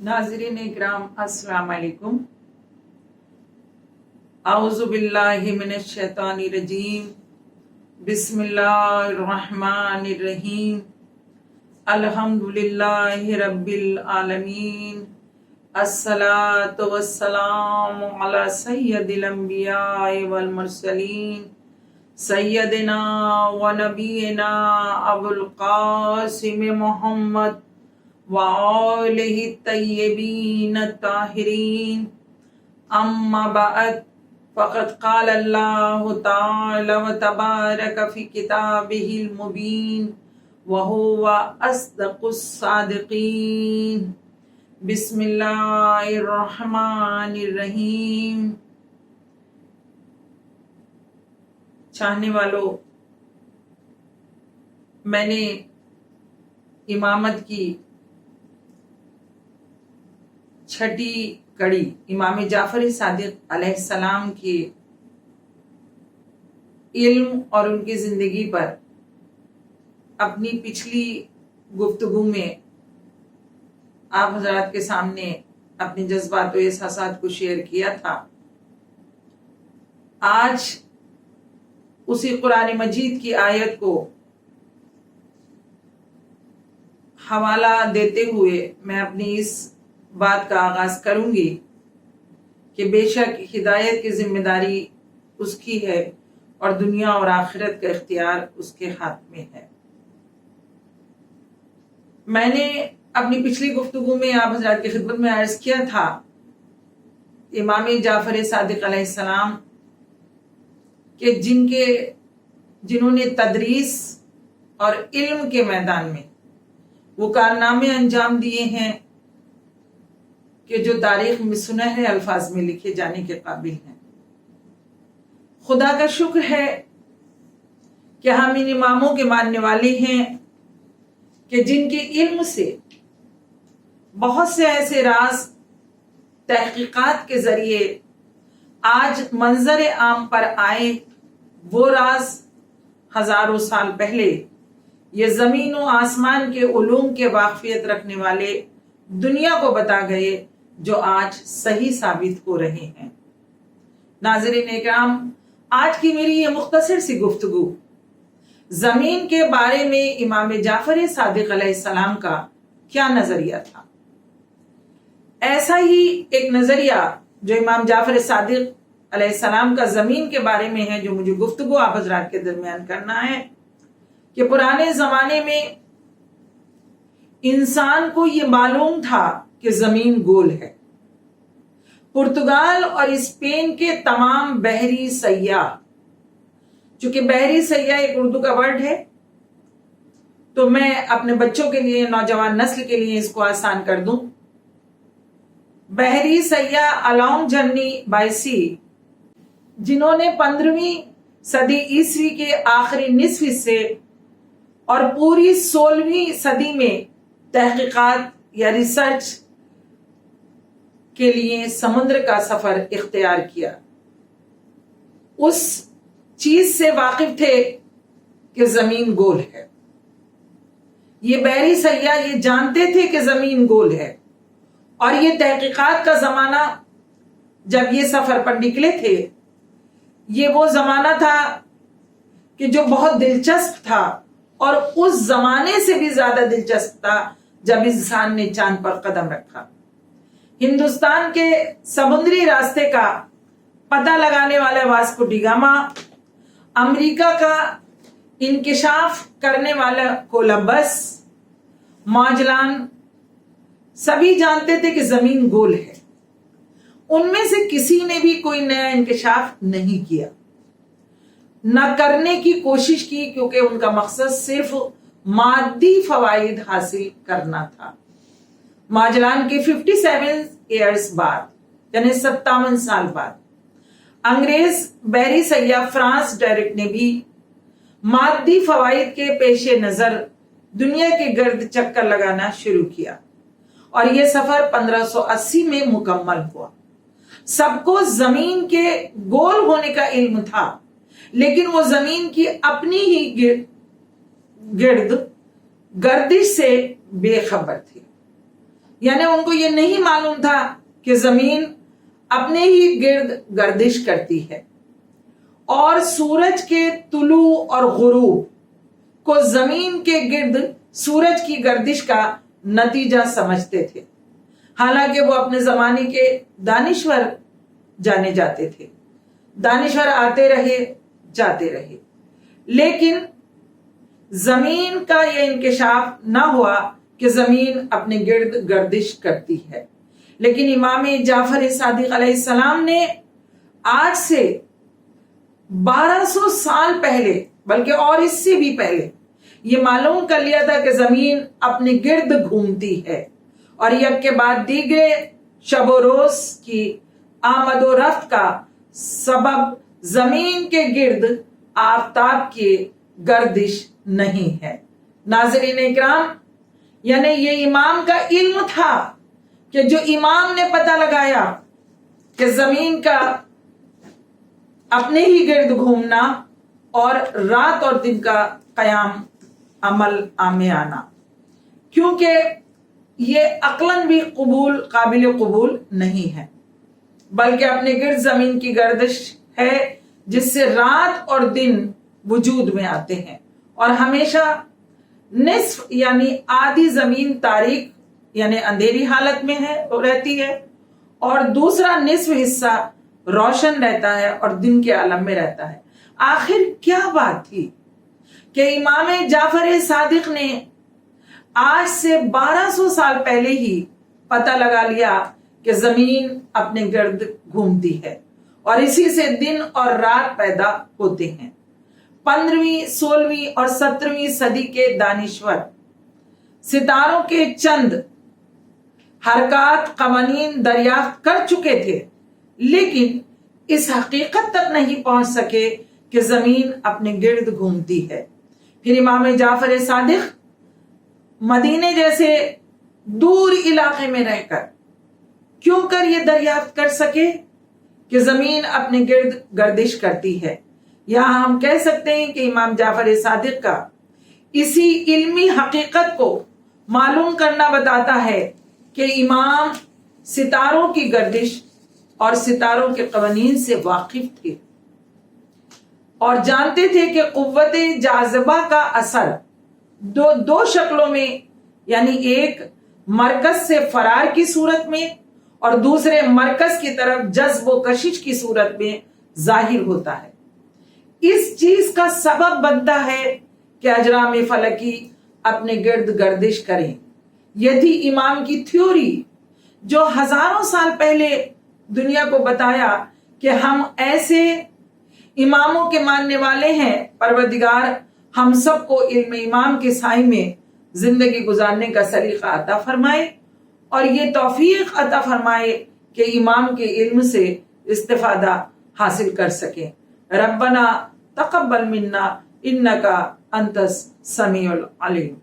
नाज़रीन इकराम अस्सलाम वालेकुम। आऊज़ु बिल्लाहि मिनश शैतानिर रजीम। बिस्मिल्लाहिर रहमानिर रहीम। अल्हम्दुलिल्लाहि रब्बिल आलमीन। अस्सलातु वस्सलामु अला सय्यदिल अंबिया'i वल मुरसलीन सय्यदिना व नबीना अबुल कासिम मुहम्मद व आलिहि तय्यबीन ताहिरीन। अम्मा बाद फ़क़द क़ाल अल्लाहु तआला व तबारक फ़ी किताबिहिल मुबीन व हुवा अस्दक़ुस सादिक़ीन। बिस्मिल्लाहिर रहमानिर रहीम। चाहने वालों, मैंने इमामत की छठी कड़ी इमाम जाफर सादिक अलैहिस्सलाम के इल्म और उनकी जिंदगी पर अपनी पिछली गुफ्तगू में आप हजरात के सामने अपने जज्बात और एहसासात को शेयर किया था। आज उसी कुरान मजीद की आयत को हवाला देते हुए मैं अपनी इस बात का आगाज करूंगी कि बेशक हिदायत की जिम्मेदारी उसकी है और दुनिया और आखिरत का इख्तियार उसके हाथ में है। मैंने अपनी पिछली गुफ्तगू में आप हज़रात की खिदमत में अर्ज किया था, इमाम जाफर सादिक अलैहिस्सलाम के जिन्होंने तदरीस और इल्म के मैदान में वो कारनामे अंजाम दिए हैं कि जो तारीख में सुनहरे अल्फाज में लिखे जाने के काबिल हैं। खुदा का शुक्र है कि हम इन इमामों के मानने वाले हैं कि जिनके इल्म से बहुत से ऐसे राज तहकीकात के जरिए आज मंजर आम पर आए, वो राज हजारों साल पहले ये जमीन और आसमान के उलूम के वाकफियत रखने वाले दुनिया को बता गए, जो आज सही साबित हो रहे हैं। नाज़रीन इकराम, आज की मेरी ये मुख्तसर सी गुफ्तगू जमीन के बारे में इमाम जाफर सादिक अलैहिस्सलाम का क्या नजरिया था। ऐसा ही एक नजरिया जो इमाम जाफर सादिक अलैहिस्सलाम का जमीन के बारे में है, जो मुझे गुफ्तगू आप हजरात के दरमियान करना है कि पुराने जमाने में इंसान को ये मालूम था कि जमीन गोल है। पुर्तगाल और स्पेन के तमाम बहरी सयाह, चूंकि बहरी सयाह एक उर्दू का वर्ड है, तो मैं अपने बच्चों के लिए, नौजवान नस्ल के लिए इसको आसान कर दूं। बहरी सयाह अलाउंग जर्नी बाय सी, जिन्होंने 15वीं सदी ईसवी के आखिरी निस्फ हिस्से और पूरी 16वीं सदी में तहकीकात या रिसर्च के लिए समुद्र का सफर इख्तियार किया, उस चीज से वाकिफ थे कि जमीन गोल है। ये बहरी सयाह ये जानते थे कि जमीन गोल है, और ये तहकीकात का जमाना जब ये सफर पर निकले थे, ये वो जमाना था कि जो बहुत दिलचस्प था, और उस जमाने से भी ज्यादा दिलचस्प था जब इंसान ने चांद पर कदम रखा। हिंदुस्तान के समुद्री रास्ते का पता लगाने वाला वास्को डी गामा, अमेरिका का इंकिशाफ करने वाला कोलंबस, माजलान, सभी जानते थे कि जमीन गोल है। उनमें से किसी ने भी कोई नया इंकिशाफ नहीं किया, न करने की कोशिश की, क्योंकि उनका मकसद सिर्फ मादी फवाइद हासिल करना था। माजलान के 57 ईयर्स बाद, यानी 57 साल बाद, अंग्रेज बहरी सयाह फ्रांस डायरेक्ट ने भी मादी फवाइद के पेशे नजर दुनिया के गर्द चक्कर लगाना शुरू किया, और यह सफर 1580 में मुकम्मल हुआ। सबको जमीन के गोल होने का इल्म था, लेकिन वो जमीन की अपनी ही गिर्द गर्दिश से बेखबर थे। یعنی ان کو یہ نہیں معلوم تھا کہ زمین اپنے ہی گرد گردش کرتی ہے، اور سورج کے طلوع اور غروب کو زمین کے گرد سورج کی گردش کا نتیجہ سمجھتے تھے، حالانکہ وہ اپنے زمانے کے دانشور جانے جاتے تھے۔ دانشور آتے رہے جاتے رہے، لیکن زمین کا یہ انکشاف نہ ہوا کہ زمین اپنے گرد گردش کرتی ہے۔ لیکن امام جعفر صادق علیہ السلام نے آج سے 1200 سال پہلے، بلکہ اور اس سے بھی پہلے، یہ معلوم کر لیا تھا کہ زمین اپنے گرد گھومتی ہے، اور یک کے بعد دیگرے شب و روز کی آمد و رفت کا سبب زمین کے گرد آفتاب کی گردش نہیں ہے۔ ناظرین اکرام، یعنی یہ امام کا علم تھا کہ جو امام نے پتہ لگایا کہ زمین کا اپنے ہی گرد گھومنا اور رات اور دن کا قیام عمل میں آنا، کیونکہ یہ عقلاً بھی قابل قبول نہیں ہے، بلکہ اپنے گرد زمین کی گردش ہے جس سے رات اور دن وجود میں آتے ہیں، اور ہمیشہ نصف یعنی آدھی زمین تاریک یعنی اندھیری حالت میں رہتی ہے، اور دوسرا نصف حصہ روشن رہتا ہے اور دن کے عالم میں رہتا ہے۔ آخر کیا بات تھی کہ امام جعفر صادق نے آج سے 1200 سال پہلے ہی پتہ لگا لیا کہ زمین اپنے گرد گھومتی ہے، اور اسی سے دن اور رات پیدا ہوتے ہیں۔ 15ویں، 16ویں اور 17ویں صدی کے دانشور ستاروں کے چند حرکات قوانین دریافت کر چکے تھے، لیکن اس حقیقت تک نہیں پہنچ سکے کہ زمین اپنے گرد گھومتی ہے۔ پھر امام جعفر صادق مدینے جیسے دور علاقے میں رہ کر کیوں کر یہ دریافت کر سکے کہ زمین اپنے گرد گردش کرتی ہے؟ یہاں ہم کہہ سکتے ہیں کہ امام جعفر صادق کا اسی علمی حقیقت کو معلوم کرنا بتاتا ہے کہ امام ستاروں کی گردش اور ستاروں کے قوانین سے واقف تھے، اور جانتے تھے کہ قوت جاذبہ کا اثر دو شکلوں میں، یعنی ایک مرکز سے فرار کی صورت میں اور دوسرے مرکز کی طرف جذب و کشش کی صورت میں ظاہر ہوتا ہے۔ اس چیز کا سبب بنتا ہے کہ اجرام فلکی اپنے گرد گردش کریں۔ یہ تھی امام کی تھیوری، جو ہزاروں سال پہلے دنیا کو بتایا کہ ہم ایسے اماموں کے ماننے والے ہیں، پروردگار ہم سب کو علم امام کے سائے میں زندگی گزارنے کا سلیقہ عطا فرمائے، اور یہ توفیق عطا فرمائے کہ امام کے علم سے استفادہ حاصل کر سکیں۔ ربنا تقبل منا انک انت السمیع العلیم۔